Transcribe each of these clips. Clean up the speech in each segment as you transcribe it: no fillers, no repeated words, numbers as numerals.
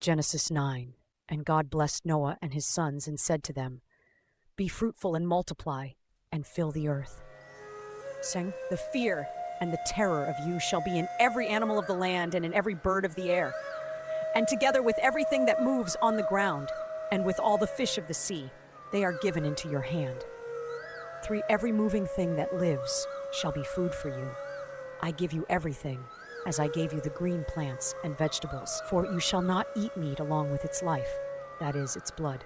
Genesis 9. And God blessed Noah and his sons and said to them, "Be fruitful and multiply, and fill the earth." Saying, "The fear and the terror of you shall be in every animal of the land and in every bird of the air, and together with everything that moves on the ground, and with all the fish of the sea, they are given into your hand. 3, every moving thing that lives shall be food for you. I give you everything, as I gave you the green plants and vegetables, for you shall not eat meat along with its life, that is, its blood.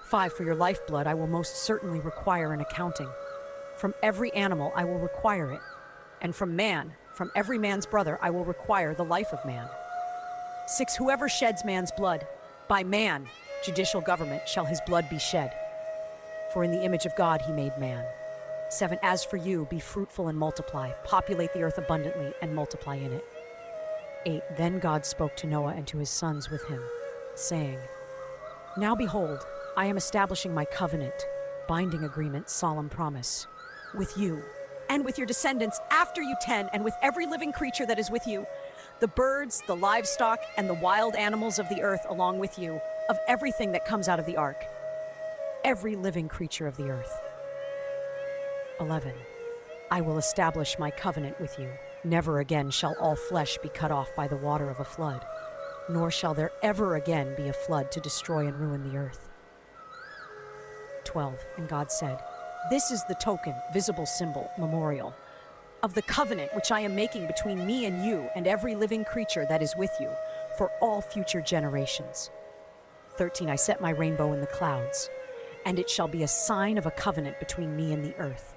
5, for your lifeblood I will most certainly require an accounting. From every animal I will require it, and from man, from every man's brother, I will require the life of man. 6, whoever sheds man's blood, by man, judicial government, shall his blood be shed. For in the image of God he made man. 7, as for you, be fruitful and multiply, populate the earth abundantly and multiply in it. 8, then God spoke to Noah and to his sons with him, saying, Now behold, I am establishing my covenant, binding agreement, solemn promise, with you, and with your descendants after you 10, and with every living creature that is with you, the birds, the livestock, and the wild animals of the earth along with you, of everything that comes out of the ark, every living creature of the earth. 11, I will establish my covenant with you. Never again shall all flesh be cut off by the water of a flood, nor shall there ever again be a flood to destroy and ruin the earth. 12, and God said, This is the token, visible symbol, memorial, of the covenant which I am making between me and you and every living creature that is with you for all future generations. 13, I set my rainbow in the clouds, and it shall be a sign of a covenant between me and the earth.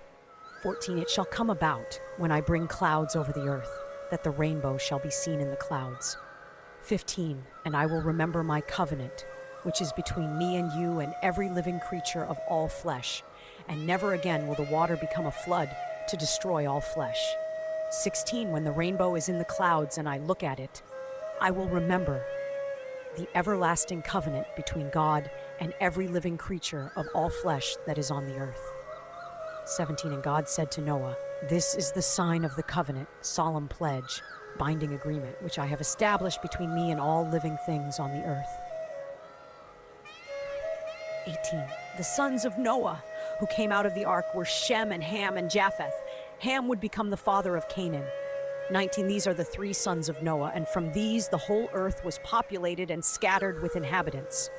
14, it shall come about when I bring clouds over the earth, that the rainbow shall be seen in the clouds. 15, and I will remember my covenant, which is between me and you and every living creature of all flesh, and never again will the water become a flood to destroy all flesh. 16, when the rainbow is in the clouds and I look at it, I will remember the everlasting covenant between God and every living creature of all flesh that is on the earth. 17, and God said to Noah, This is the sign of the covenant, solemn pledge, binding agreement, which I have established between me and all living things on the earth. 18, the sons of Noah who came out of the ark were Shem and Ham and Japheth. Ham would become the father of Canaan. 19, these are the 3 sons of Noah, and from these the whole earth was populated and scattered with inhabitants.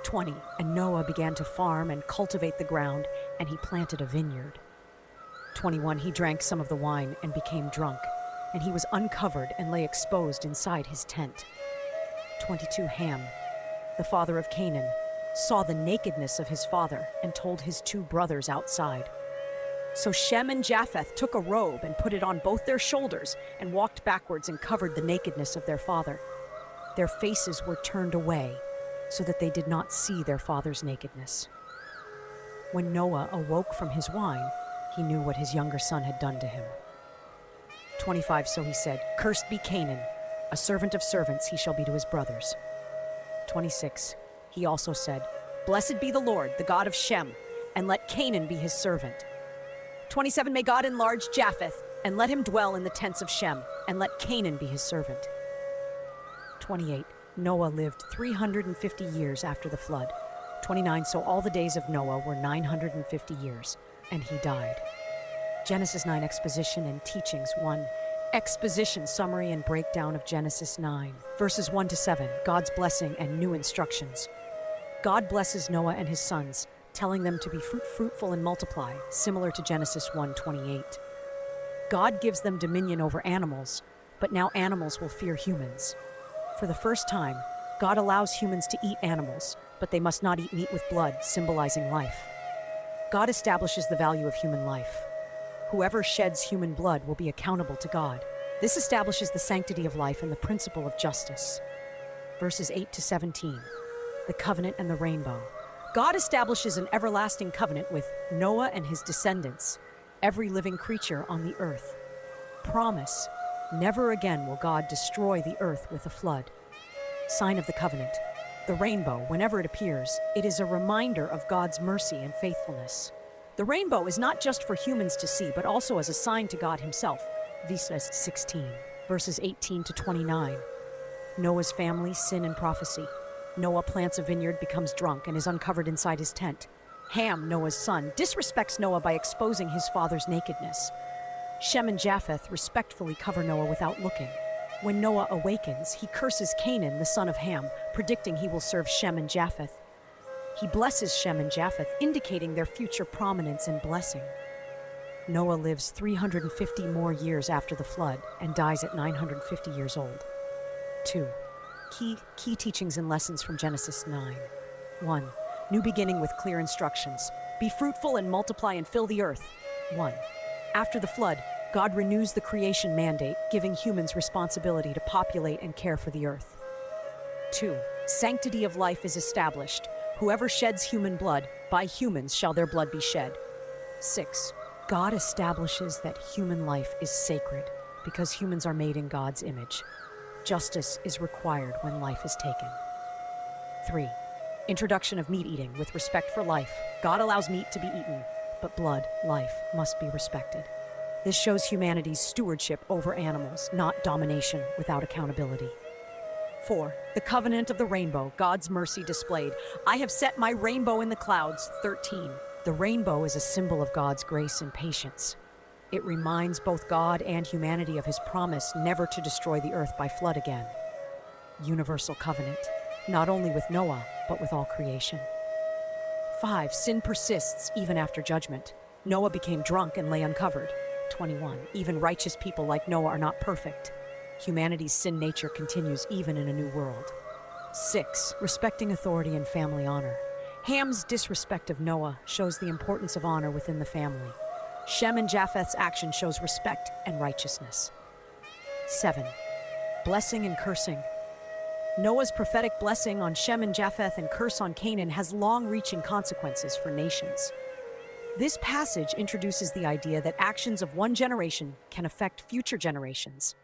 20, and Noah began to farm and cultivate the ground, and he planted a vineyard. 21, he drank some of the wine and became drunk, and he was uncovered and lay exposed inside his tent. 22, Ham, the father of Canaan, saw the nakedness of his father and told his 2 brothers outside. So Shem and Japheth took a robe and put it on both their shoulders and walked backwards and covered the nakedness of their father. Their faces were turned away so that they did not see their father's nakedness. When Noah awoke from his wine, he knew what his younger son had done to him. 25, so he said, Cursed be Canaan, a servant of servants he shall be to his brothers. 26, he also said, Blessed be the Lord, the God of Shem, and let Canaan be his servant. 27, may God enlarge Japheth, and let him dwell in the tents of Shem, and let Canaan be his servant. 28, Noah lived 350 years after the flood. 29, so all the days of Noah were 950 years, and he died. Genesis 9 exposition and teachings. 1. Exposition, summary, and breakdown of Genesis 9. Verses 1 to 7, God's blessing and new instructions. God blesses Noah and his sons, telling them to be fruitful and multiply, similar to Genesis 1:28. God gives them dominion over animals, but now animals will fear humans. For the first time, God allows humans to eat animals, but they must not eat meat with blood, symbolizing life. God establishes the value of human life. Whoever sheds human blood will be accountable to God. This establishes the sanctity of life and the principle of justice. Verses 8 to 17, the covenant and the rainbow. God establishes an everlasting covenant with Noah and his descendants, every living creature on the earth. Promise, never again will God destroy the earth with a flood. Sign of the covenant. The rainbow, whenever it appears, it is a reminder of God's mercy and faithfulness. The rainbow is not just for humans to see, but also as a sign to God himself. Visas 16, verses 18 to 29. Noah's family, sin and prophecy. Noah plants a vineyard, becomes drunk, and is uncovered inside his tent. Ham, Noah's son, disrespects Noah by exposing his father's nakedness. Shem and Japheth respectfully cover Noah without looking. When Noah awakens, he curses Canaan, the son of Ham, predicting he will serve Shem and Japheth. He blesses Shem and Japheth, indicating their future prominence and blessing. Noah lives 350 more years after the flood and dies at 950 years old. 2. Key teachings and lessons from Genesis 9. 1. New beginning with clear instructions. Be fruitful and multiply and fill the earth. 1. After the flood, God renews the creation mandate, giving humans responsibility to populate and care for the earth. 2. Sanctity of life is established. Whoever sheds human blood, by humans shall their blood be shed. 6. God establishes that human life is sacred because humans are made in God's image. Justice is required when life is taken. 3. Introduction of meat eating with respect for life. God allows meat to be eaten, but blood, life, must be respected. This shows humanity's stewardship over animals, not domination without accountability. 4. The covenant of the rainbow, God's mercy displayed. I have set my rainbow in the clouds. 13. The rainbow is a symbol of God's grace and patience. It reminds both God and humanity of his promise never to destroy the earth by flood again. Universal covenant, not only with Noah, but with all creation. 5. Sin persists even after judgment. Noah became drunk and lay uncovered. 21. Even righteous people like Noah are not perfect. Humanity's sin nature continues even in a new world. 6. Respecting authority and family honor. Ham's disrespect of Noah shows the importance of honor within the family. Shem and Japheth's action shows respect and righteousness. 7. Blessing and cursing. Noah's prophetic blessing on Shem and Japheth and curse on Canaan has long-reaching consequences for nations. This passage introduces the idea that actions of one generation can affect future generations.